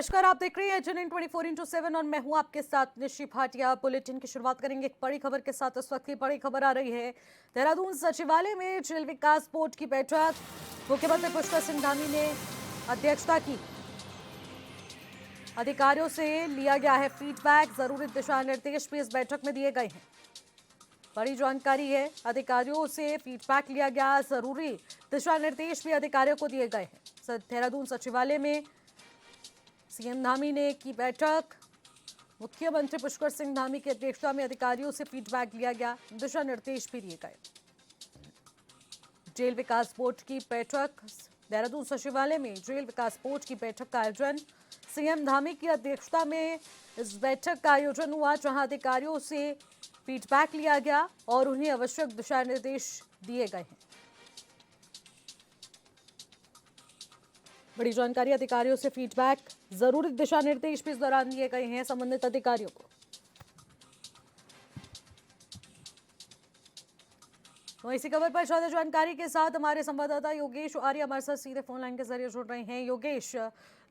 नमस्कार, आप देख रहे हैं जनन 24/7 और मैं हूं आपके साथ निशी भाटिया। बुलेटिन की शुरुआत करेंगे एक बड़ी खबर के साथ। इस वक्त की बड़ी खबर आ रही है देहरादून सचिवालय में जेल विकास बोर्ड की बैठक। मुख्यमंत्री पुष्कर सिंह धामी ने अध्यक्षता की। अधिकारियों से लिया गया है फीडबैक, जरूरी दिशा निर्देश भी इस बैठक में दिए गए हैं। बड़ी जानकारी है, अधिकारियों से फीडबैक लिया गया, जरूरी दिशा निर्देश भी अधिकारियों को दिए गए हैं। देहरादून सचिवालय में सीएम धामी ने की बैठक। मुख्यमंत्री पुष्कर सिंह धामी की अध्यक्षता में अधिकारियों से फीडबैक लिया गया, दिशा निर्देश भी दिए गए। जेल विकास बोर्ड की बैठक, देहरादून सचिवालय में जेल विकास बोर्ड की बैठक का आयोजन सीएम धामी की अध्यक्षता में इस बैठक का आयोजन हुआ, जहां अधिकारियों से फीडबैक लिया गया और उन्हें आवश्यक दिशा निर्देश दिए गए हैं। बड़ी जानकारी, अधिकारियों से फीडबैक, जरूरी दिशा निर्देश भी इस दौरान दिए गए हैं संबंधित अधिकारियों को। तो इसी खबर पर ज्यादा जानकारी के साथ हमारे संवाददाता योगेश आर्य हमारे साथ सीधे फोन लाइन के जरिए जुड़ रहे हैं। योगेश,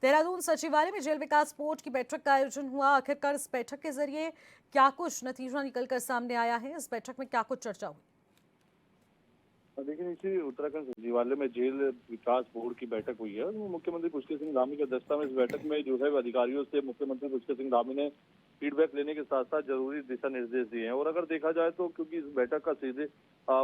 देहरादून सचिवालय में जेल विकास बोर्ड की बैठक का आयोजन हुआ, आखिरकार इस बैठक के जरिए क्या कुछ नतीजा निकलकर सामने आया है? इस बैठक में क्या कुछ चर्चा हुई? देखिए, इसी उत्तराखंड सचिवालय में जेल विकास बोर्ड की बैठक हुई है। मुख्यमंत्री पुष्कर सिंह धामी की अध्यक्षता में इस बैठक में जो है अधिकारियों से मुख्यमंत्री पुष्कर सिंह धामी ने फीडबैक लेने के साथ साथ जरूरी दिशा निर्देश दिए हैं। और अगर देखा जाए तो क्योंकि इस बैठक का सीधे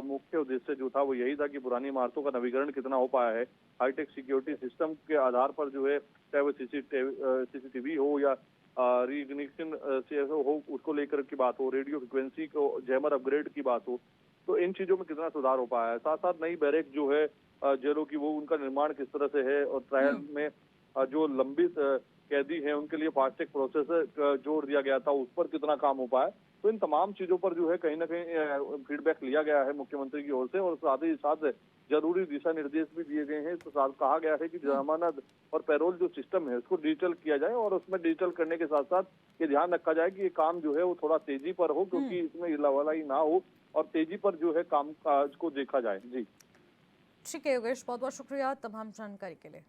मुख्य उद्देश्य जो था वो यही था कि पुरानी इमारतों का नवीकरण कितना हो पाया है, हाईटेक सिक्योरिटी सिस्टम के आधार पर जो है, चाहे वो सीसीटीवी हो या रीइग्निशन से हो, उसको लेकर की बात हो, रेडियो फ्रिक्वेंसी को जैमर अपग्रेड की बात हो, तो इन चीजों में कितना सुधार हो पाया है। साथ साथ नई बैरेक जो है जेलों की, वो उनका निर्माण किस तरह से है, और ट्रायल में जो लंबित कैदी हैं उनके लिए फास्ट ट्रैक प्रोसेस जोड़ दिया गया था, उस पर कितना काम हो पाया। तो इन तमाम चीजों पर जो है कहीं ना कहीं फीडबैक लिया गया है मुख्यमंत्री की ओर से, और साथ ही साथ जरूरी दिशा निर्देश भी दिए गए हैं। तो कहा गया है कि जमानत और पैरोल जो सिस्टम है उसको डिजिटल किया जाए, और उसमें डिजिटल करने के साथ साथ ये ध्यान रखा जाए कि ये काम जो है वो थोड़ा तेजी पर हो, क्योंकि इसमें हिलावलाई ना हो और तेजी पर जो है काम काज को देखा जाए। जी ठीक है योगेश, बहुत बहुत शुक्रिया तमाम जानकारी के लिए।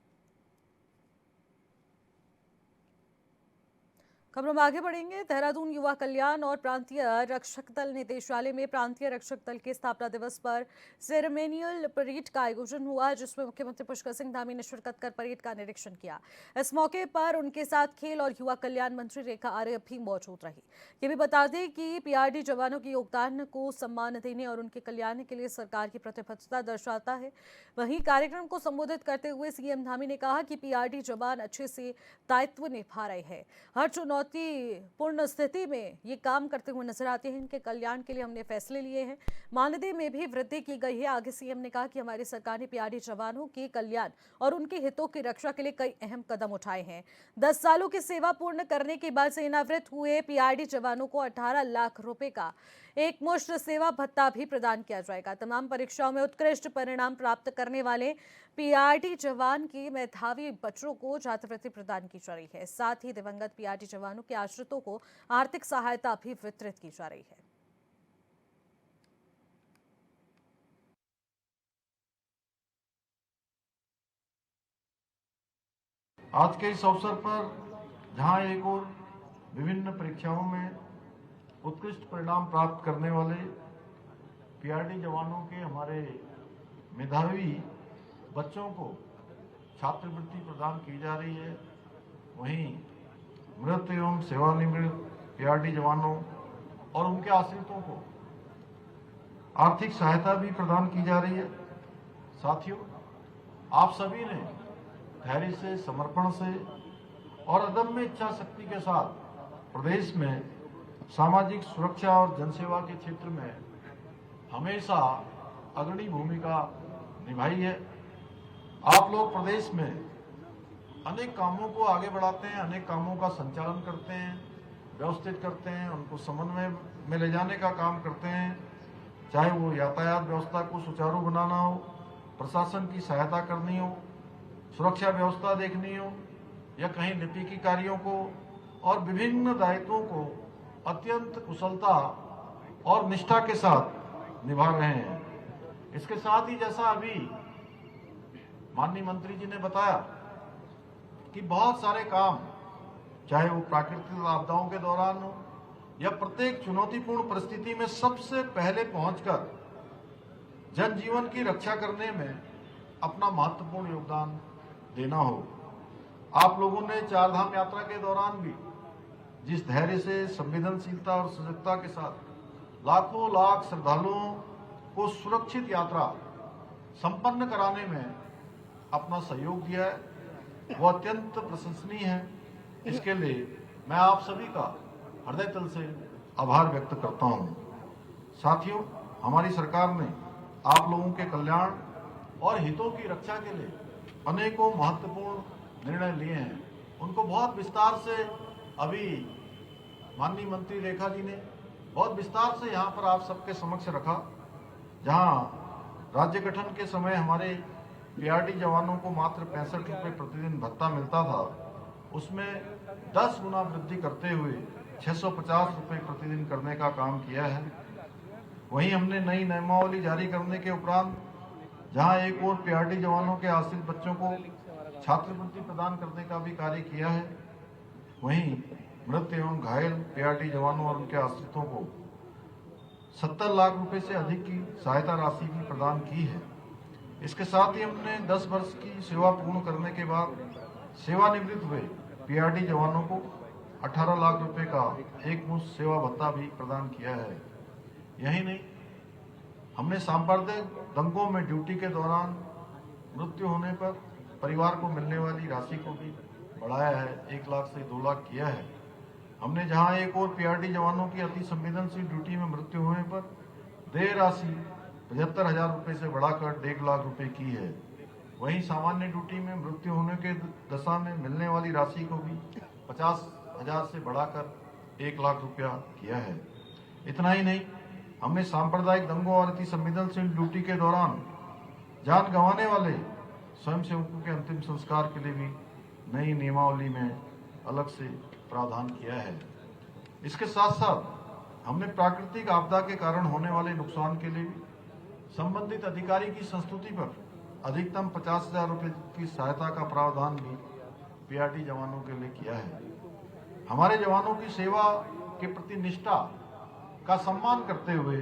खबरों में आगे बढ़ेंगे। देहरादून युवा कल्याण और प्रांतीय रक्षक दल निदेशालय में प्रांतीय रक्षक दल के स्थापना दिवस पर सेरेमोनियल परेड का आयोजन हुआ, जिसमें मुख्यमंत्री पुष्कर सिंह धामी ने शिरकत कर परेड का निरीक्षण किया। इस मौके पर उनके साथ खेल और युवा कल्याण मंत्री रेखा आर्य भी मौजूद रही। ये भी बता दें कि पीआरडी जवानों के योगदान को सम्मान देने और उनके कल्याण के लिए सरकार की प्रतिबद्धता दर्शाता है। वहीं कार्यक्रम को संबोधित करते हुए सीएम धामी ने कहा कि पीआरडी जवान अच्छे से दायित्व निभा रहे हैं, हर चुनौतीपूर्ण स्थिति में ये काम करते हुए नजर आते हैं। इनके कल्याण के लिए हमने फैसले लिए हैं, मानदेय में भी वृद्धि की गई है। आगे सीएम ने कहा कि हमारी सरकार ने पीआरडी जवानों के कल्याण और उनके हितों की रक्षा के लिए कई अहम कदम उठाए हैं। 10 सालों की सेवा पूर्ण करने के बाद सेवानिवृत्त हुए पीआरडी जवानों को 18 लाख रुपए का एक मुश्त सेवा भत्ता भी प्रदान किया जाएगा। तमाम परीक्षाओं में उत्कृष्ट परिणाम प्राप्त करने वाले पीआरडी जवान के मेधावी बच्चों को छात्रवृत्ति प्रदान की जा रही है। साथ ही दिवंगत पीआरडी जवानों के आश्रितों को आर्थिक सहायता भी वितरित की जा रही है। आज के इस अवसर पर जहां एक और विभिन्न परीक्षाओं में उत्कृष्ट परिणाम प्राप्त करने वाले पीआरडी जवानों के हमारे मेधावी बच्चों को छात्रवृत्ति प्रदान की जा रही है, वहीं मृत एवं सेवानिवृत्त पीआरडी जवानों और उनके आश्रितों को आर्थिक सहायता भी प्रदान की जा रही है। साथियों, आप सभी ने धैर्य से, समर्पण से और अदम्य इच्छा शक्ति के साथ प्रदेश में सामाजिक सुरक्षा और जनसेवा के क्षेत्र में हमेशा अग्रणी भूमिका निभाई है। आप लोग प्रदेश में अनेक कामों को आगे बढ़ाते हैं, अनेक कामों का संचालन करते हैं, व्यवस्थित करते हैं, उनको समन्वय में ले जाने का काम करते हैं, चाहे वो यातायात व्यवस्था को सुचारू बनाना हो, प्रशासन की सहायता करनी हो, सुरक्षा व्यवस्था देखनी हो, या कहीं लिपिकी कार्यों को और विभिन्न दायित्वों को अत्यंत कुशलता और निष्ठा के साथ निभा रहे हैं। इसके साथ ही जैसा अभी माननीय मंत्री जी ने बताया कि बहुत सारे काम चाहे वो प्राकृतिक आपदाओं के दौरान हो या प्रत्येक चुनौतीपूर्ण परिस्थिति में सबसे पहले पहुंचकर जनजीवन की रक्षा करने में अपना महत्वपूर्ण योगदान देना हो। आप लोगों ने चारधाम यात्रा के दौरान भी जिस धैर्य से, संवेदनशीलता और सजगता के साथ लाखों लाख श्रद्धालुओं को सुरक्षित यात्रा संपन्न कराने में अपना सहयोग दिया है, वो अत्यंत प्रशंसनीय है। इसके लिए मैं आप सभी का हृदय तल से आभार व्यक्त करता हूं। साथियों, हमारी सरकार ने आप लोगों के कल्याण और हितों की रक्षा के लिए अनेकों महत्वपूर्ण निर्णय लिए हैं। उनको बहुत विस्तार से अभी माननीय मंत्री रेखा जी ने बहुत विस्तार से यहाँ पर आप सबके समक्ष रखा। जहाँ राज्य गठन के समय हमारे पीआरडी जवानों को मात्र 65 रुपये प्रतिदिन भत्ता मिलता था, उसमें 10 गुना वृद्धि करते हुए 650 रुपये प्रतिदिन करने का काम किया है। वहीं हमने नई नियमावली जारी करने के उपरांत जहां एक और पीआरडी जवानों के आश्रित बच्चों को छात्रवृत्ति प्रदान करने का भी कार्य किया है, वहीं मृत एवं घायल पीआरडी जवानों और उनके आश्रितों को 70 लाख रुपए से अधिक की सहायता राशि भी प्रदान की है। इसके साथ ही हमने 10 वर्ष की सेवा पूर्ण करने के बाद सेवानिवृत्त हुए पीआरडी जवानों को 18 लाख रुपए का एक मुश्त सेवा भत्ता भी प्रदान किया है। यही नहीं, हमने सांप्रदायिक दंगों में ड्यूटी के दौरान मृत्यु होने पर परिवार को मिलने वाली राशि को भी बढ़ाया है, 1 लाख से 2 लाख किया है। हमने जहां एक और पीआरडी जवानों की अति संवेदनशील ड्यूटी में मृत्यु होने पर देय राशि 75,000 रुपये से बढ़ाकर 1.5 लाख रुपए की है। वहीं सामान्य ड्यूटी में मृत्यु होने के दशा में मिलने वाली राशि को भी 50,000 से बढ़ाकर 1 लाख रुपया किया है। इतना ही नहीं, हमने सांप्रदायिक दंगों और अति संवेदनशील ड्यूटी के दौरान जान गंवाने वाले स्वयंसेवकों के अंतिम संस्कार के लिए भी नई नियमावली में अलग से प्रावधान किया है। इसके साथ साथ हमने प्राकृतिक आपदा के कारण होने वाले नुकसान के लिए भी संबंधित अधिकारी की संस्तुति पर अधिकतम 50,000 रुपये की सहायता का प्रावधान भी पीआरडी जवानों के लिए किया है। हमारे जवानों की सेवा के प्रति निष्ठा का सम्मान करते हुए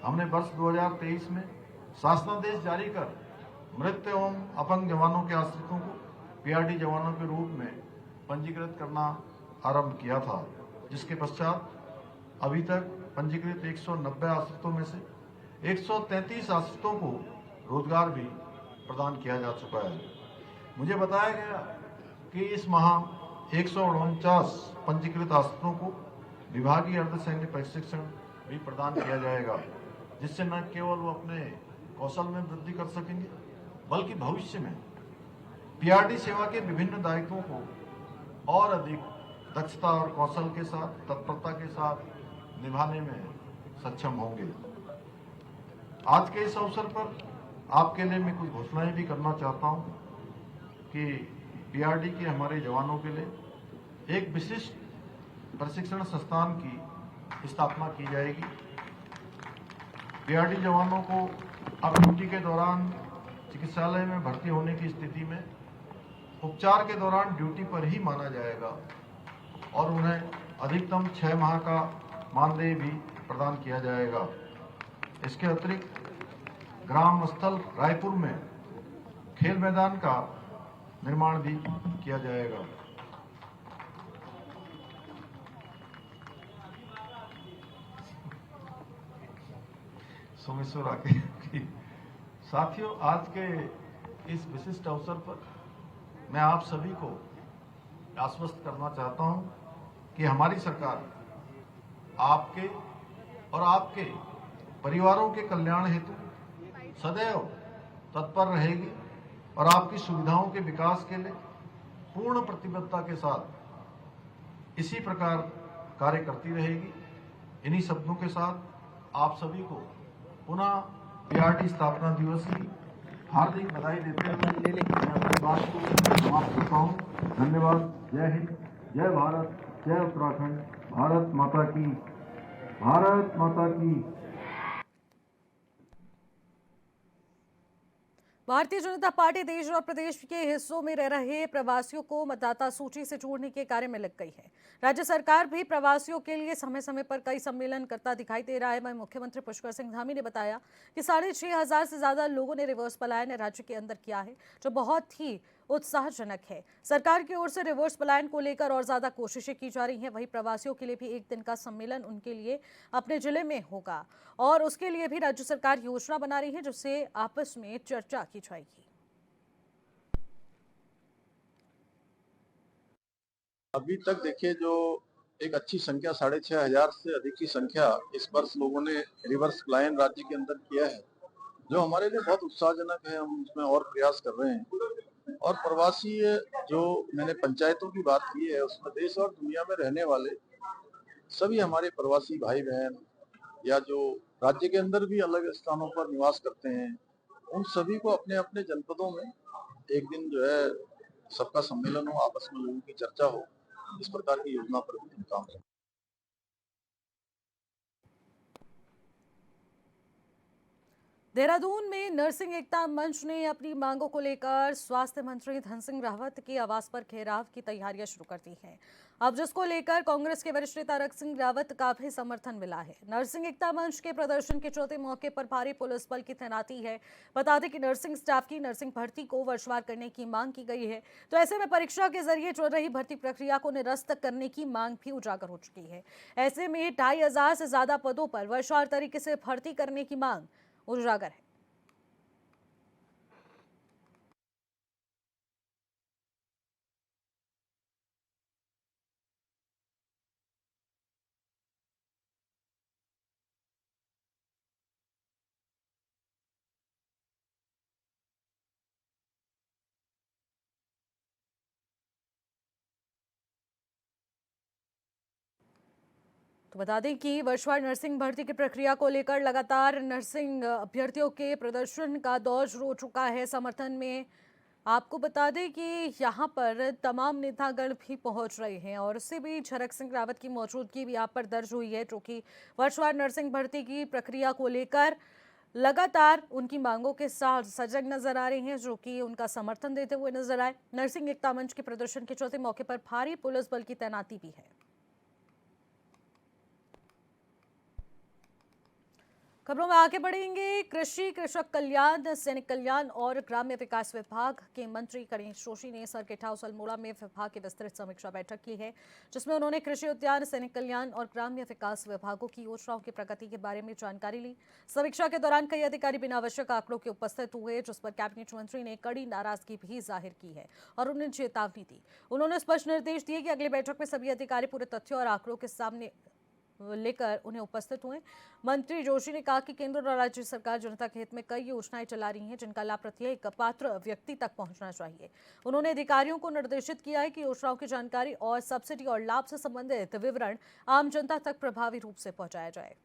हमने वर्ष 2023 में शासनादेश जारी कर मृत एवं अपंग जवानों के आश्रितों को पीआरडी जवानों के रूप में पंजीकृत करना आरंभ किया था, जिसके पश्चात अभी तक पंजीकृत 190 आश्रितों में से 133 आश्रितों को रोजगार भी प्रदान किया जा चुका है। मुझे बताया गया कि इस माह 149 पंजीकृत आश्रितों को विभागीय अर्धसैन्य प्रशिक्षण भी प्रदान किया जाएगा, जिससे न केवल वो अपने कौशल में वृद्धि कर सकेंगे, बल्कि भविष्य में पीआरडी सेवा के विभिन्न दायित्वों को और अधिक दक्षता और कौशल के साथ, तत्परता के साथ निभाने में सक्षम होंगे। आज के इस अवसर पर आपके लिए मैं कुछ घोषणाएं भी करना चाहता हूं कि पीआरडी के हमारे जवानों के लिए एक विशिष्ट प्रशिक्षण संस्थान की स्थापना की जाएगी। पीआरडी जवानों को अब ड्यूटी के दौरान चिकित्सालय में भर्ती होने की स्थिति में उपचार के दौरान ड्यूटी पर ही माना जाएगा और उन्हें अधिकतम 6 माह का मानदेय भी प्रदान किया जाएगा। इसके अतिरिक्त ग्राम स्थल रायपुर में खेल मैदान का निर्माण भी किया जाएगा। सोमेश्वर आके साथियों, आज के इस विशिष्ट अवसर पर मैं आप सभी को आश्वस्त करना चाहता हूं कि हमारी सरकार आपके और आपके परिवारों के कल्याण हेतु सदैव तत्पर रहेगी और आपकी सुविधाओं के विकास के लिए पूर्ण प्रतिबद्धता के साथ इसी प्रकार कार्य करती रहेगी। इन्हीं शब्दों के साथ आप सभी को पुनः पीआरडी स्थापना दिवस की हार्दिक बधाई देते हुए मैं अपनी बात को समाप्त करता हूँ। धन्यवाद। जय हिंद, जय भारत, जय उत्तराखंड। भारत माता की, भारत माता की। भारतीय जनता पार्टी देश और प्रदेश के हिस्सों में रह रहे प्रवासियों को मतदाता सूची से जोड़ने के कार्य में लग गई है। राज्य सरकार भी प्रवासियों के लिए समय समय पर कई सम्मेलन करता दिखाई दे रहा है। वहीं मुख्यमंत्री पुष्कर सिंह धामी ने बताया कि 6,500 से ज्यादा लोगों ने रिवर्स पलायन राज्य के अंदर किया है, जो बहुत ही उत्साहजनक है। सरकार की ओर से रिवर्स पलायन को लेकर और ज्यादा कोशिशें की जा रही हैं। वहीं प्रवासियों के लिए भी एक दिन का सम्मेलन उनके लिए अपने जिले में होगा और उसके लिए भी राज्य सरकार योजना बना रही है, जिससे आपस में चर्चा की जाएगी। अभी तक देखिए जो एक अच्छी संख्या 6,500 से अधिक की संख्या इस वर्ष लोगों ने रिवर्स पलायन राज्य के अंदर किया है, जो हमारे लिए बहुत उत्साहजनक है। हम उसमें और प्रयास कर रहे हैं और प्रवासी जो मैंने पंचायतों की बात की है, उसमें देश और दुनिया में रहने वाले सभी हमारे प्रवासी भाई बहन या जो राज्य के अंदर भी अलग स्थानों पर निवास करते हैं, उन सभी को अपने अपने जनपदों में एक दिन जो है सबका सम्मेलन हो, आपस में लोगों की चर्चा हो, इस प्रकार की योजना पर भी हम काम करें। देहरादून में नर्सिंग एकता मंच ने अपनी मांगों को लेकर स्वास्थ्य मंत्री धन सिंह रावत के आवास पर घेराव की तैयारियां शुरू कर दी हैं। अब जिसको लेकर कांग्रेस के वरिष्ठ नेता रख सिंह रावत का भी समर्थन मिला है। नर्सिंग एकता मंच के प्रदर्शन के चौथे मौके पर भारी पुलिस बल की तैनाती है। बता दें कि नर्सिंग स्टाफ की नर्सिंग भर्ती को वर्षवार करने की मांग की गई है, तो ऐसे में परीक्षा के जरिए चल रही भर्ती प्रक्रिया को निरस्त करने की मांग भी उजागर हो चुकी है। ऐसे में 2,500 से ज्यादा पदों पर वर्षवार तरीके से भर्ती करने की मांग उजागर है। तो बता दें कि वर्षवार नर्सिंग भर्ती की प्रक्रिया को लेकर लगातार नर्सिंग अभ्यर्थियों के प्रदर्शन का दौर शुरू हो चुका है। समर्थन में आपको बता दें कि यहाँ पर तमाम नेतागण भी पहुंच रहे हैं और इससे भी रख सिंह रावत की मौजूदगी भी यहाँ पर दर्ज हुई है, जो कि वर्षवार नर्सिंग भर्ती की प्रक्रिया को लेकर लगातार उनकी मांगों के साथ सजग नजर आ रही हैं, जो कि उनका समर्थन देते हुए नजर आए। नर्सिंग एकता मंच के प्रदर्शन के चौथे मौके पर भारी पुलिस बल की तैनाती भी है। खबरों में आगे बढ़ेंगे। कृषि, कृषक कल्याण, सैनिक कल्याण और ग्राम्य विकास विभाग के मंत्री गणेश जोशी ने सर्किट हाउस अल्मोड़ा में विभाग की विस्तृत समीक्षा बैठक की है, जिसमें उन्होंने कृषि उद्यान, सैनिक कल्याण और ग्राम्य विकास विभागों की योजनाओं की प्रगति के बारे में जानकारी ली। समीक्षा के दौरान कई अधिकारी बिना आवश्यक आंकड़ों के उपस्थित हुए, जिस पर कैबिनेट मंत्री ने कड़ी नाराजगी भी जाहिर की है और उन्हें चेतावनी दी। उन्होंने स्पष्ट निर्देश दिए कि अगली बैठक में सभी अधिकारी पूरे तथ्यों और आंकड़ों के सामने लेकर उन्हें उपस्थित हुए। मंत्री जोशी ने कहा कि केंद्र और राज्य सरकार जनता के हित में कई योजनाएं चला रही हैं, जिनका लाभ प्रत्येक पात्र व्यक्ति तक पहुंचना चाहिए। उन्होंने अधिकारियों को निर्देशित किया है कि योजनाओं की जानकारी और सब्सिडी और लाभ से संबंधित विवरण आम जनता तक प्रभावी रूप से पहुंचाया जाए।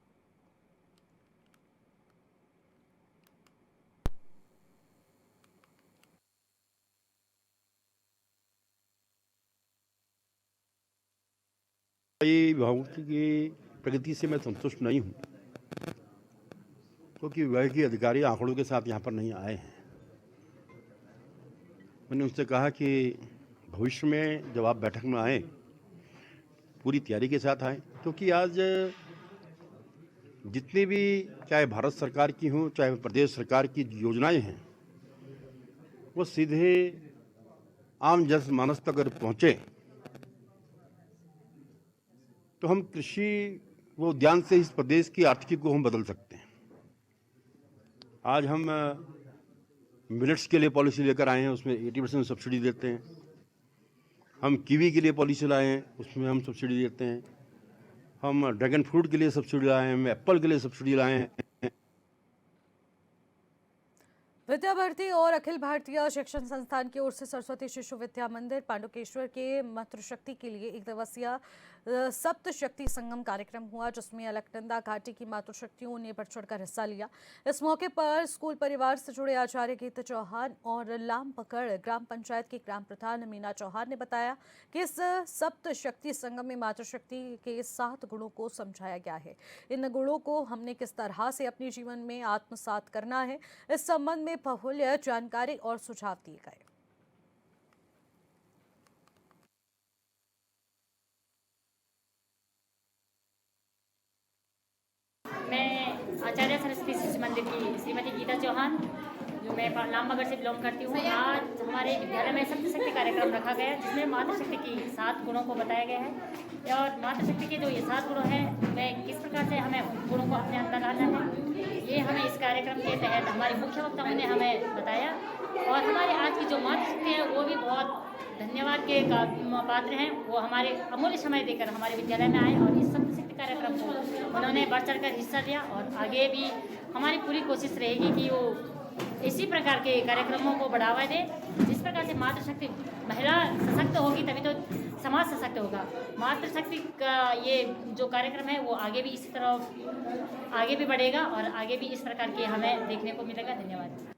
विभागों की प्रगति से मैं संतुष्ट नहीं हूँ, क्योंकि विभाग के अधिकारी आंकड़ों के साथ यहाँ पर नहीं आए हैं। मैंने उनसे कहा कि भविष्य में जब आप बैठक में आए पूरी तैयारी के साथ आए, क्योंकि आज जितनी भी चाहे भारत सरकार की हों चाहे प्रदेश सरकार की योजनाएं हैं, वो सीधे आम जनमानस तक अगर पहुँचे तो हम कृषि वो उद्यान से इस प्रदेश की आर्थिकी को हम बदल सकते हैं। आज हम मिलेट्स के लिए पॉलिसी लेकर आए हैं, उसमें 80% सब्सिडी देते हैं। हम कीवी के लिए पॉलिसी लाए हैं, उसमें हम सब्सिडी देते हैं। हम ड्रैगन फ्रूट के लिए सब्सिडी लाए हैं, हम एप्पल के लिए सब्सिडी लाए हैं। विद्या भारती और अखिल भारतीय शिक्षण संस्थान की ओर से सरस्वती शिशु विद्या मंदिर पांडुकेश्वर के मातृशक्ति के लिए 1 दिवसीय सप्त शक्ति संगम कार्यक्रम हुआ, जिसमें अलकनंदा घाटी की मातृशक्तियों ने बढ़ चढ़कर हिस्सा लिया। इस मौके पर स्कूल परिवार से जुड़े आचार्य गीता चौहान और लाम पकड़ ग्राम पंचायत की ग्राम प्रधान मीना चौहान ने बताया कि इस सप्त शक्ति संगम में मातृशक्ति के 7 गुणों को समझाया गया है। इन गुणों को हमने किस तरह से अपने जीवन में आत्मसात करना है, इस संबंध में बहुल्य जानकारी और सुझाव दिए गए। मैं आचार्य सरस्वती शिशु मंदिर की श्रीमती गीता चौहान, जो मैं लामबगड़ से बिलोंग करती हूँ। आज हमारे विद्यालय में सप्तशक्ति कार्यक्रम रखा गया है, जिसमें मातृशक्ति की 7 गुणों को बताया गया है। और मातृशक्ति के जो ये 7 गुण हैं, मैं किस प्रकार से हमें उन गुणों को अपने अंदर लाना है, ये हमें इस कार्यक्रम के तहत हमारे मुख्य वक्ताओं ने हमें बताया। और हमारे आज की जो मातृशक्ति है वो भी बहुत धन्यवाद के पात्र हैं। वो हमारे अमूल्य समय देकर हमारे विद्यालय में आए और इस सप्तशक्ति कार्यक्रम को उन्होंने बढ़ चढ़ कर हिस्सा लिया। और आगे भी हमारी पूरी कोशिश रहेगी कि वो इसी प्रकार के कार्यक्रमों को बढ़ावा दे। जिस प्रकार से मातृशक्ति महिला सशक्त होगी तभी तो समाज सशक्त होगा। मातृशक्ति का ये जो कार्यक्रम है वो आगे भी इसी तरह आगे भी बढ़ेगा और आगे भी इस प्रकार के हमें देखने को मिलेगा। धन्यवाद।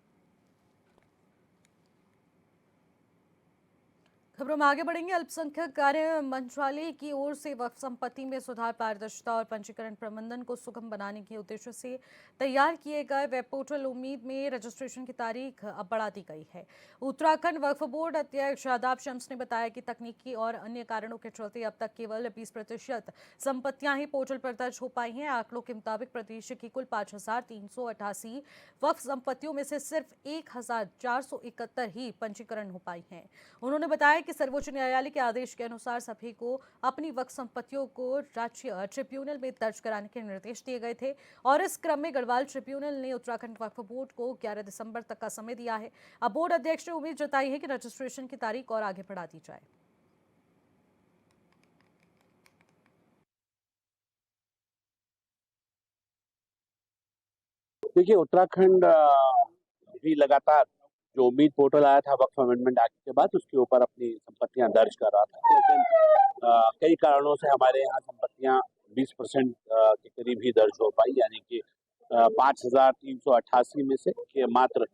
खबरों में आगे बढ़ेंगे। अल्पसंख्यक कार्य मंत्रालय की ओर से वक्फ संपत्ति में सुधार, पारदर्शिता और पंजीकरण प्रबंधन को सुगम बनाने के उद्देश्य से तैयार किए गए वेब पोर्टल उम्मीद में रजिस्ट्रेशन की तारीख अब बढ़ा दी गई है। उत्तराखंड वक्फ बोर्ड अध्यक्ष आदाब शम्स ने बताया कि तकनीकी और अन्य कारणों के चलते अब तक केवल 20% संपत्तियां ही पोर्टल पर दर्ज हो पाई हैं। आंकड़ों के मुताबिक प्रदेश की कुल 5388 वक्फ संपत्तियों में से सिर्फ 1471 ही पंजीकरण हो पाई हैं। उन्होंने बताया कि सर्वोच्च न्यायालय के आदेश के अनुसार सभी को अपनी वक्फ संपत्तियों को राज्य ट्रिब्यूनल में दर्ज कराने के निर्देश दिए गए थे और इस क्रम में गढ़वाल ट्रिब्यूनल ने उत्तराखंड वक्फ बोर्ड को 11 दिसंबर तक का समय दिया है। अब बोर्ड अध्यक्ष ने उम्मीद जताई है कि रजिस्ट्रेशन की तारीख और आगे बढ़ा दी जाए। देखिए, उत्तराखंड भी लगातार जो उम्मीद पोर्टल आया था वक्फ अमेंडमेंट एक्ट के बाद, उसके ऊपर अपनी संपत्तियां दर्ज कर रहा था, लेकिन कई कारणों से हमारे यहाँ संपत्तियां 20% के करीब ही दर्ज हो पाई, यानी कि 5388 में से कि मात्र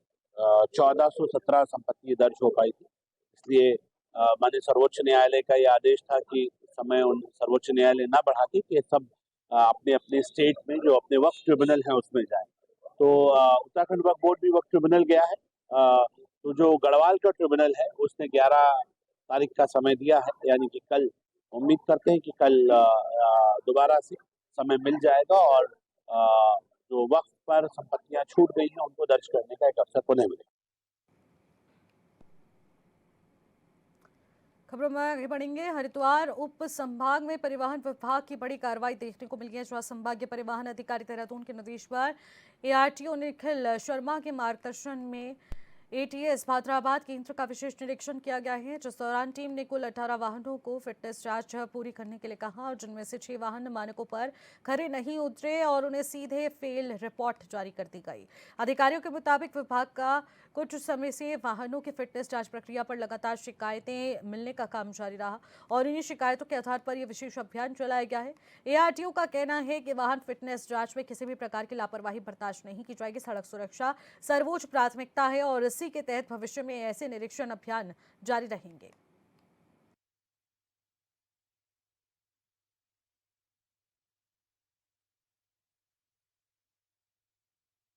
1417 संपत्ति दर्ज हो पाई थी। इसलिए माननीय सर्वोच्च न्यायालय का ये आदेश था कि समय सर्वोच्च न्यायालय ना बढ़ा के कि सब अपने अपने स्टेट में जो अपने वक्फ ट्रिब्यूनल है उसमें जाए। तो उत्तराखंड वक्फ बोर्ड भी वक्फ ट्रिब्यूनल गया है। तो जो गढ़वाल का ट्रिब्यूनल है उसने 11 तारीख का समय दिया है, यानी कि कल उम्मीद करते हैं कि कल दोबारा से समय मिल जाएगा और जो वक्फ पर संपत्तियां छूट गई हैं उनको दर्ज करने का एक अवसर उन्हें मिलेगा। खबरों में आगे बढ़ेंगे। हरिद्वार उप संभाग में परिवहन विभाग की बड़ी कार्रवाई देखने को मिली है, जहां संभागीय परिवहन अधिकारी देहरादून के निर्देश पर ARTO निखिल शर्मा के मार्गदर्शन में ATS भादराबाद केंद्र का विशेष निरीक्षण किया गया है, जिस दौरान टीम ने कुल 18 वाहनों को फिटनेस जांच पूरी करने के लिए कहा और जिनमें से 6 वाहन मानकों पर खरे नहीं उतरे और उन्हें सीधे फेल रिपोर्ट जारी कर दी गई। अधिकारियों के मुताबिक विभाग का कुछ समय से वाहनों की फिटनेस जांच प्रक्रिया पर लगातार शिकायतें मिलने का काम जारी रहा और इन्हीं शिकायतों के आधार पर यह विशेष अभियान चलाया गया है। ARTO का कहना है कि वाहन फिटनेस जांच में किसी भी प्रकार की लापरवाही बर्दाश्त नहीं की जाएगी। सड़क सुरक्षा सर्वोच्च प्राथमिकता है और इसी के तहत भविष्य में ऐसे निरीक्षण अभियान जारी रहेंगे।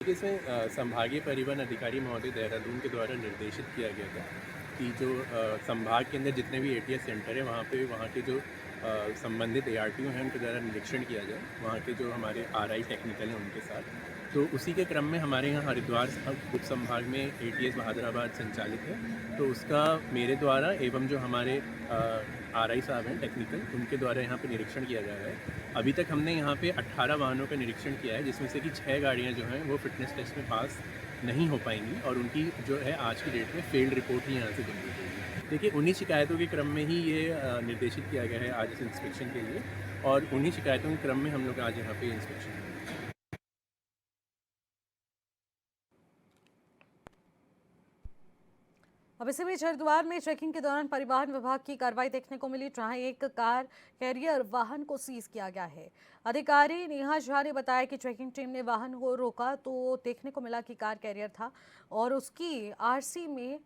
इसमें संभागीय परिवहन अधिकारी महोदय देहरादून के द्वारा निर्देशित किया गया था कि जो संभाग के अंदर जितने भी ATS सेंटर है वहाँ के जो संबंधित ARTO हैं उनके द्वारा निरीक्षण किया जाए, वहाँ के जो हमारे RI टेक्निकल हैं उनके साथ। तो उसी के क्रम में हमारे यहाँ हरिद्वार उप संभाग में ATS भादराबाद संचालित है, तो उसका मेरे द्वारा एवं जो हमारे RI साहब हैं टेक्निकल, उनके द्वारा यहाँ पे निरीक्षण किया जा रहा है। अभी तक हमने यहाँ पे 18 वाहनों का निरीक्षण किया है, जिसमें से कि 6 गाड़ियाँ जो हैं वो फिटनेस टेस्ट में पास नहीं हो पाएंगी और उनकी जो है आज की डेट में फेल्ड रिपोर्ट ही यहाँ से बन जाएगी। देखिए, उन्हीं शिकायतों के क्रम में ही ये निर्देशित किया गया है आज इस इंस्पेक्शन के लिए और उन्हीं शिकायतों के क्रम में हम लोग आज यहाँ पे इंस्पेक्शन। अब इसी बीच हरिद्वार में चेकिंग के दौरान परिवहन विभाग की कार्रवाई देखने को मिली, जहां एक कार कैरियर वाहन को सीज किया गया है। अधिकारी नेहा झा ने बताया कि चेकिंग टीम ने वाहन को रोका तो देखने को मिला कि कार कैरियर था और उसकी आरसी में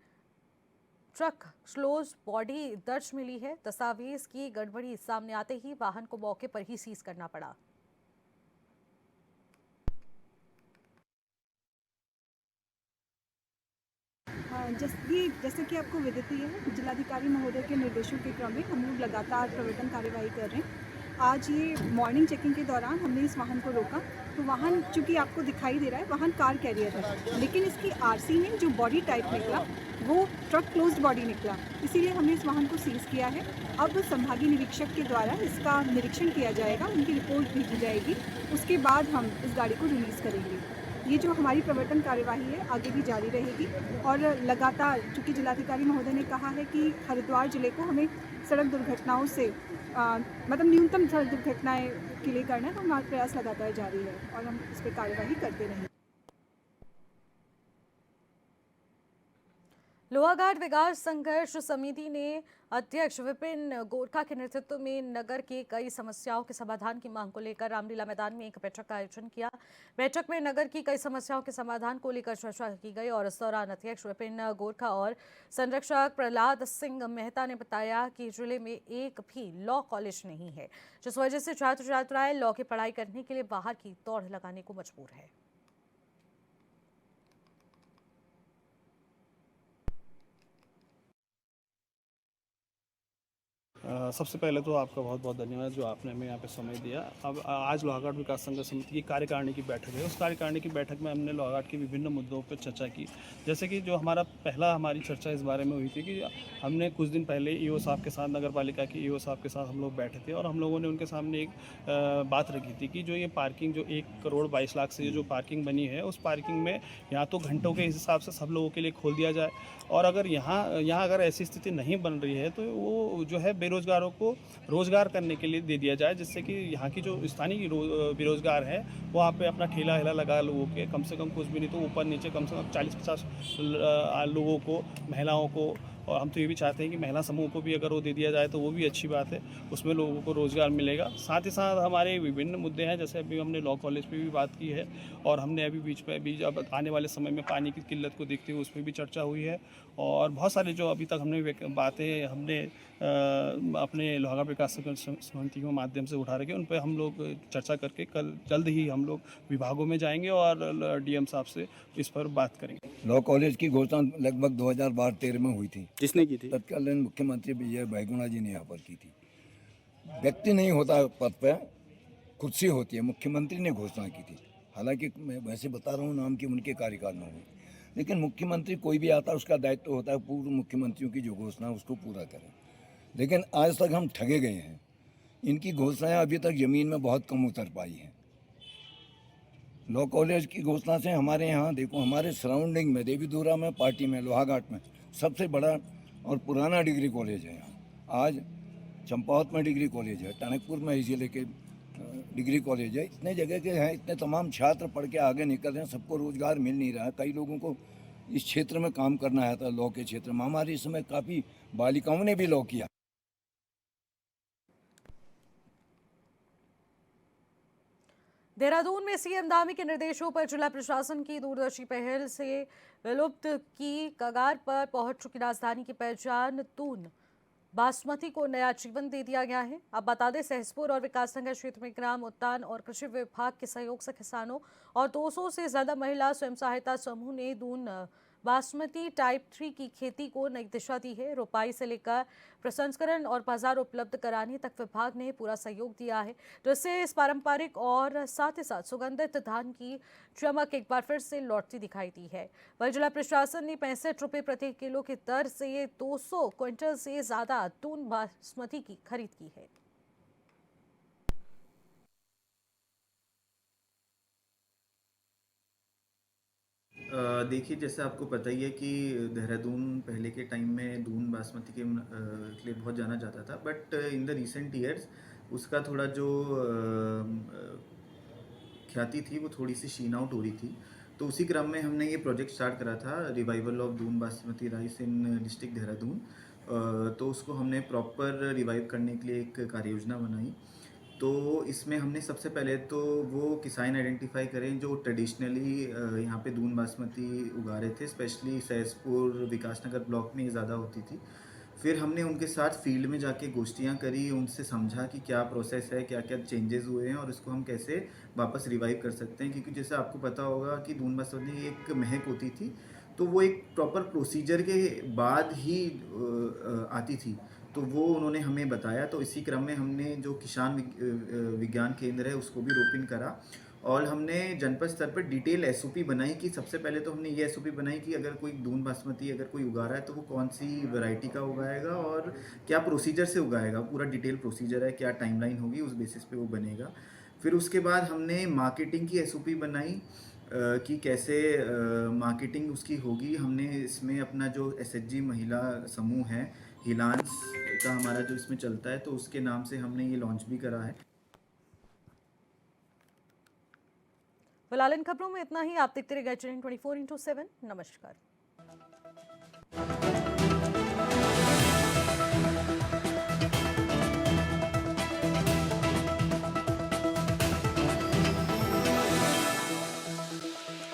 ट्रक क्लोज बॉडी दर्ज मिली है। दस्तावेज की गड़बड़ी सामने आते ही वाहन को मौके पर ही सीज करना पड़ा। जैसे कि आपको विदित ही है, जिलाधिकारी महोदय के निर्देशों के क्रम में हम लोग लगातार प्रवर्तन कार्यवाही कर रहे हैं। आज ये मॉर्निंग चेकिंग के दौरान हमने इस वाहन को रोका, तो वाहन चूँकि आपको दिखाई दे रहा है, वाहन कार कैरियर है, लेकिन इसकी आरसी में जो बॉडी टाइप निकला वो ट्रक क्लोज्ड बॉडी निकला, इसीलिए हमने इस वाहन को सीज किया है। अब संभागीय निरीक्षक के द्वारा इसका निरीक्षण किया जाएगा, उनकी रिपोर्ट भेजी जाएगी, उसके बाद हम इस गाड़ी को रिलीज़ करेंगे। ये जो हमारी प्रवर्तन कार्यवाही है आगे भी जारी रहेगी और लगातार, चूँकि जिलाधिकारी महोदय ने कहा है कि हरिद्वार जिले को हमें सड़क दुर्घटनाओं से मतलब न्यूनतम सड़क दुर्घटनाएं के लिए करना है, तो हमारा प्रयास लगातार जारी है और हम इस पर कार्यवाही करते रहेंगे। लोहाघाट विकास संघर्ष समिति ने अध्यक्ष विपिन गोरखा के नेतृत्व में नगर की कई समस्याओं के समाधान की मांग को लेकर रामलीला मैदान में एक बैठक का आयोजन किया। बैठक में नगर की कई समस्याओं के समाधान को लेकर चर्चा की गई और इस दौरान अध्यक्ष विपिन गोरखा और संरक्षक प्रहलाद सिंह मेहता ने बताया कि जिले में एक भी लॉ कॉलेज नहीं है, जिस वजह से छात्र छात्राएं लॉ की पढ़ाई करने के लिए बाहर की दौड़ लगाने को मजबूर है। सबसे पहले तो आपका बहुत बहुत धन्यवाद जो आपने हमें यहाँ पे समय दिया। अब आज लोहाघाट विकास संघर्ष समिति की कार्यकारिणी की बैठक है। उस कार्यकारिणी की बैठक में हमने लोहाघाट के विभिन्न मुद्दों पर चर्चा की। जैसे कि जो हमारी चर्चा इस बारे में हुई थी कि हमने कुछ दिन पहले ईओ साहब के साथ, नगर पालिका के ईओ साहब के साथ हम लोग बैठे थे और हम लोगों ने उनके सामने एक बात रखी थी कि जो ये पार्किंग जो 1,22,00,000 से जो पार्किंग बनी है, उस पार्किंग में या तो घंटों के हिसाब से सब लोगों के लिए खोल दिया जाए, और अगर यहाँ अगर ऐसी स्थिति नहीं बन रही है तो वो जो है बेरोजगारों को रोजगार करने के लिए दे दिया जाए, जिससे कि यहाँ की जो स्थानीय बेरोजगार है वहाँ पे अपना ठेला हेला लगा लोगों के, कम से कम कुछ भी नहीं तो ऊपर नीचे कम से कम 40-50 लोगों को, महिलाओं को, और हम तो ये भी चाहते हैं कि महिला समूह को भी अगर वो दे दिया जाए तो वो भी अच्छी बात है, उसमें लोगों को रोज़गार मिलेगा। साथ ही साथ हमारे विभिन्न मुद्दे हैं, जैसे अभी हमने लॉ कॉलेज पे भी बात की है और हमने अभी बीच में अब आने वाले समय में पानी की किल्लत को देखते हुए उस पर भी चर्चा हुई है, और बहुत सारे जो अभी तक हमने बातें अपने लोहाघाट विकास समिति के माध्यम से उठा रखे, उन पर हम लोग चर्चा करके कल जल्द ही हम लोग विभागों में जाएंगे और डीएम साहब से इस पर बात करेंगे। लॉ कॉलेज की घोषणा लगभग 2012-13 में हुई थी। जिसने की थी? तत्कालीन मुख्यमंत्री विजय बहुगुणा जी ने यहाँ पर की थी। व्यक्ति नहीं होता पद पे, कुर्सी होती है। मुख्यमंत्री ने घोषणा की थी, हालांकि मैं वैसे बता रहा हूँ नाम की उनके कार्यकाल में हुई, लेकिन मुख्यमंत्री कोई भी आता है उसका दायित्व होता है पूर्व मुख्यमंत्रियों की जो घोषणा उसको पूरा करें। लेकिन आज तक हम ठगे गए हैं। इनकी घोषणाएं अभी तक ज़मीन में बहुत कम उतर पाई हैं। लॉ कॉलेज की घोषणा से हमारे यहाँ देखो, हमारे सराउंडिंग में देवीधुरा में, पार्टी में, लोहाघाट में सबसे बड़ा और पुराना डिग्री कॉलेज है यहाँ। आज चंपावत में डिग्री कॉलेज है, टनकपुर में इसी लेके डिग्री कॉलेज है। इतने जगह के हैं, इतने तमाम छात्र पढ़ के आगे निकल रहे हैं, सबको रोजगार मिल नहीं रहा है। कई लोगों को इस क्षेत्र में काम करना है था, लॉ के क्षेत्र में। हमारे इस समय काफ़ी बालिकाओं ने भी लॉ किया। देहरादून में सीएम धामी के निर्देशों पर जिला प्रशासन की दूरदर्शी पहल से विलुप्त की कगार पर पहुंच चुकी राजधानी की पहचान तून बासमती को नया जीवन दे दिया गया है। अब बता दें, सहसपुर और विकासनगर क्षेत्र में ग्राम उद्यान और कृषि विभाग के सहयोग से किसानों और 200 से ज्यादा महिला स्वयं सहायता समूह ने दून बासमती टाइप 3 की खेती को नई दिशा दी है। रोपाई से लेकर प्रसंस्करण और बाजार उपलब्ध कराने तक विभाग ने पूरा सहयोग दिया है, जिससे इस पारंपरिक और साथ ही साथ सुगंधित धान की चमक एक बार फिर से लौटती दिखाई दी है। वहीं जिला प्रशासन ने 65 रुपये प्रति किलो की दर से 200 क्विंटल से ज्यादा दून बासमती की खरीद की है। देखिए, जैसे आपको पता ही है कि देहरादून पहले के टाइम में दून बासमती के लिए बहुत जाना जाता था, but in the recent years उसका थोड़ा जो ख्याति थी वो थोड़ी सी शीन आउट हो रही थी। तो उसी क्रम में हमने ये प्रोजेक्ट स्टार्ट करा था, revival of Doon basmati rice in district Dehradun. तो उसको हमने प्रॉपर रिवाइव करने के लिए एक कार्य योजना बनाई। तो इसमें हमने सबसे पहले तो वो किसान आइडेंटिफाई करें जो ट्रेडिशनली यहाँ पे दून बासमती उगा रहे थे, स्पेशली सहसपुर विकासनगर ब्लॉक में ये ज़्यादा होती थी। फिर हमने उनके साथ फील्ड में जाके गोष्ठियाँ करी, उनसे समझा कि क्या प्रोसेस है, क्या क्या चेंजेस हुए हैं और इसको हम कैसे वापस रिवाइव कर सकते हैं। क्योंकि जैसे आपको पता होगा कि दून बासमती एक महक होती थी, तो वो एक प्रॉपर प्रोसीजर के बाद ही आती थी। तो वो उन्होंने हमें बताया। तो इसी क्रम में हमने जो किसान विज्ञान केंद्र है उसको भी रोपिन करा और हमने जनपद स्तर पर डिटेल एसओपी बनाई कि सबसे पहले तो हमने ये एसओपी बनाई कि अगर कोई दून बासमती अगर कोई उगा रहा है तो वो कौन सी वैरायटी का उगाएगा और क्या प्रोसीजर से उगाएगा, पूरा डिटेल प्रोसीजर है, क्या टाइमलाइन होगी, उस बेसिस पे वो बनेगा। फिर उसके बाद हमने मार्केटिंग की एसओपी बनाई कि कैसे मार्केटिंग उसकी होगी। हमने इसमें अपना जो एसएचजी महिला समूह है, हिलांस का हमारा जो इसमें चलता है, तो उसके नाम से हमने ये लॉन्च भी करा है। फिलहाल इन खबरों में इतना ही। आप देखते रहिएगा चैनल 24/7। नमस्कार।